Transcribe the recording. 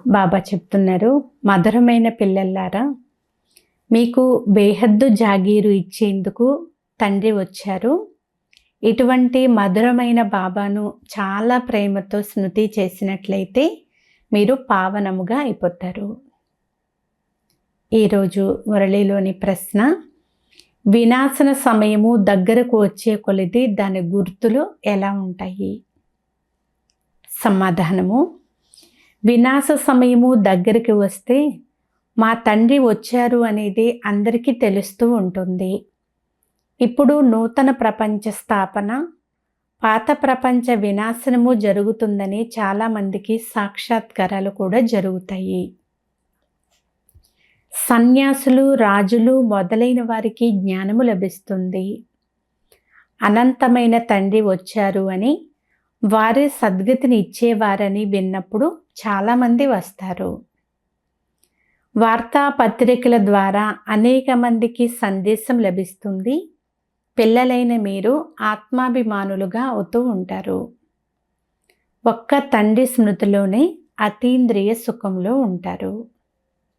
బాబా చెప్తున్నారు, మధురమైన పిల్లల్లారా, మీకు బేహద్దు జాగీరు ఇచ్చేందుకు తండ్రి వచ్చారు. ఇటువంటి మధురమైన బాబాను చాలా ప్రేమతో స్మృతి చేసినట్లయితే మీరు పావనముగా అయిపోతారు. ఈరోజు మురళిలోని ప్రశ్న, వినాశన సమయము దగ్గరకు వచ్చే కొలది దాని గుర్తులు ఎలా ఉంటాయి? సమాధానము, వినాశ సమయము దగ్గరికి వస్తే మా తండ్రి వచ్చారు అనేది అందరికీ తెలుస్తూ ఉంటుంది. ఇప్పుడు నూతన ప్రపంచ స్థాపన, పాత ప్రపంచ వినాశనము జరుగుతుందని చాలామందికి సాక్షాత్కారాలు కూడా జరుగుతాయి. సన్యాసులు, రాజులు మొదలైన వారికి జ్ఞానము లభిస్తుంది. అనంతమైన తండ్రి వచ్చారు అని, వారే సద్గతిని ఇచ్చేవారని విన్నప్పుడు చాలామంది వస్తారు. వార్తాపత్రికల ద్వారా అనేక మందికి సందేశం లభిస్తుంది. పిల్లలైన మీరు ఆత్మాభిమానులుగా అవుతూ ఉంటారు. ఒక్క తండ్రి స్మృతిలోనే అతీంద్రియ సుఖంలో ఉంటారు.